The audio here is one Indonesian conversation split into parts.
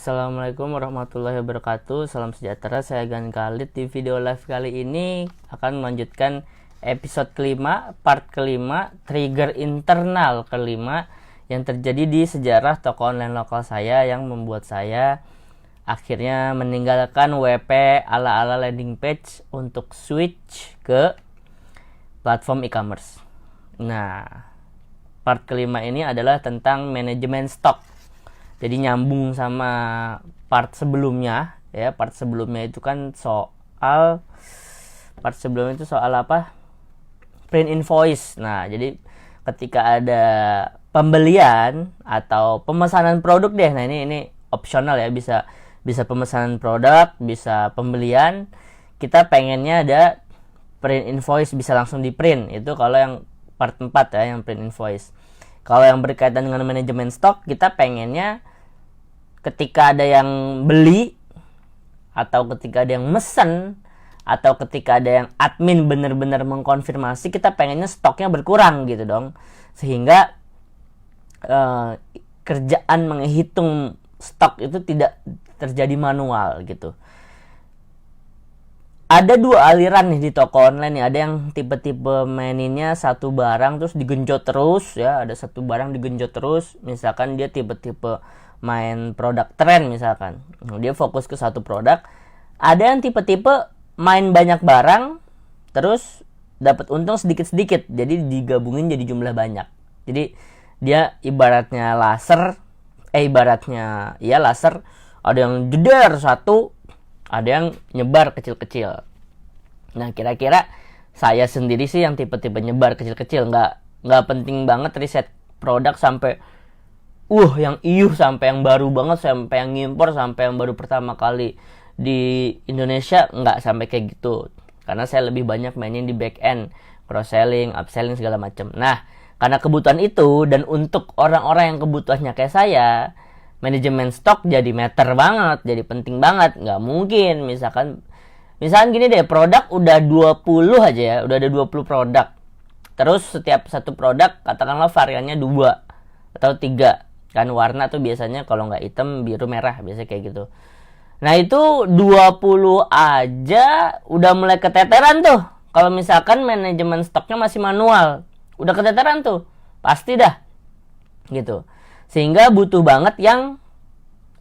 Assalamualaikum warahmatullahi wabarakatuh. Salam sejahtera, saya Gan Khalid. Di video live kali ini akan melanjutkan episode kelima, part kelima, trigger internal kelima yang terjadi di sejarah toko online lokal saya yang membuat saya akhirnya meninggalkan WP ala-ala landing page untuk switch ke platform e-commerce. Nah, part kelima ini adalah tentang manajemen stok. Jadi nyambung sama part sebelumnya, ya. Part sebelumnya itu kan soal apa? Print invoice. Nah, jadi ketika ada pembelian atau pemesanan produk deh. Nah, ini opsional ya, bisa pemesanan produk, bisa pembelian. Kita pengennya ada print invoice, bisa langsung di print. Itu kalau yang part 4 ya, yang print invoice. Kalau yang berkaitan dengan manajemen stok, kita pengennya ketika ada yang beli, atau ketika ada yang mesen, atau ketika ada yang admin benar-benar mengkonfirmasi, kita pengennya stoknya berkurang gitu dong. Sehingga kerjaan menghitung stok itu tidak terjadi manual gitu. Ada dua aliran nih di toko online nih. Ada yang tipe-tipe maininnya satu barang terus digenjot terus ya. Ada satu barang digenjot terus. Misalkan dia tipe-tipe main produk tren misalkan. Dia fokus ke satu produk. Ada yang tipe-tipe main banyak barang terus dapat untung sedikit-sedikit. Jadi digabungin jadi jumlah banyak. Jadi dia ibaratnya laser. Laser. Ada yang jedar satu, ada yang nyebar kecil-kecil. Nah, kira-kira saya sendiri sih yang tipe-tipe nyebar kecil-kecil. Nggak penting banget riset produk sampai yang sampai yang baru banget, sampai yang ngimpor, sampai yang baru pertama kali di Indonesia, nggak sampai kayak gitu. Karena saya lebih banyak mainin di back end, cross selling, upselling segala macam. Nah, karena kebutuhan itu dan untuk orang-orang yang kebutuhannya kayak saya, manajemen stok jadi meter banget, jadi penting banget. Nggak mungkin misalkan gini deh, produk udah 20 aja ya, udah ada 20 produk. Terus setiap satu produk katakanlah variannya 2 atau 3. Kan warna tuh biasanya kalau nggak hitam, biru, merah, biasanya kayak gitu. Nah, itu 20 aja udah mulai keteteran tuh. Kalau misalkan manajemen stoknya masih manual, udah keteteran tuh. Pasti dah. Gitu. Sehingga butuh banget yang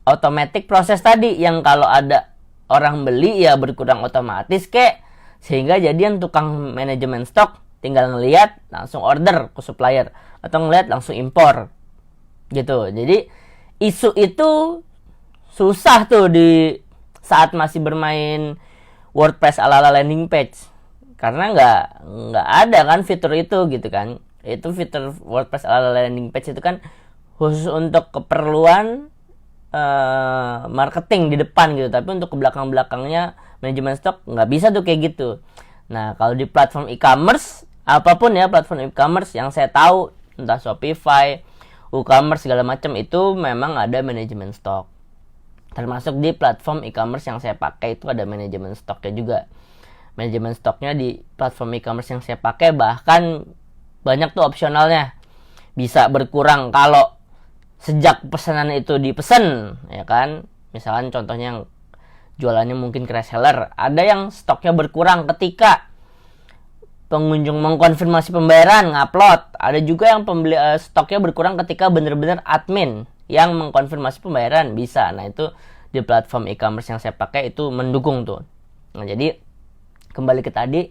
automatic proses tadi, yang kalau ada orang beli ya berkurang otomatis kek. Sehingga jadian tukang manajemen stok tinggal ngelihat langsung order ke supplier atau ngelihat langsung impor. Gitu. Jadi isu itu susah tuh di saat masih bermain WordPress ala-ala landing page, karena nggak ada kan fitur itu gitu kan. Itu fitur WordPress ala-ala landing page itu kan khusus untuk keperluan marketing di depan gitu, tapi untuk ke belakang-belakangnya manajemen stok nggak bisa tuh kayak gitu. Nah, kalau di platform e-commerce, apapun ya platform e-commerce yang saya tahu, entah Shopify, WooCommerce segala macam, itu memang ada manajemen stok. Termasuk di platform e-commerce yang saya pakai itu ada manajemen stoknya juga. Manajemen stoknya di platform e-commerce yang saya pakai bahkan banyak tuh opsionalnya. Bisa berkurang kalau sejak pesanan itu dipesan, ya kan? Misalkan contohnya yang jualannya mungkin ke reseller, ada yang stoknya berkurang ketika pengunjung mengkonfirmasi pembayaran, ngupload. Ada juga yang stoknya berkurang ketika benar-benar admin yang mengkonfirmasi pembayaran, bisa. Nah, itu di platform e-commerce yang saya pakai itu mendukung tuh. Nah, jadi kembali ke tadi,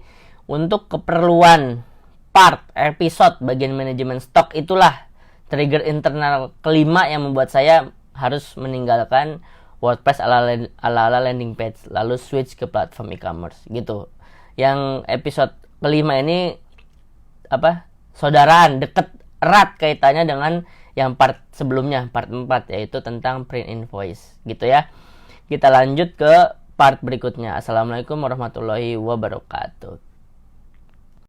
untuk keperluan part episode bagian manajemen stok, itulah trigger internal kelima yang membuat saya harus meninggalkan WordPress ala-ala landing page lalu switch ke platform e-commerce gitu. Yang episode kelima ini saudaraan, deket erat kaitannya dengan yang part sebelumnya, part 4, yaitu tentang print invoice gitu ya. Kita lanjut ke part berikutnya. Assalamualaikum warahmatullahi wabarakatuh.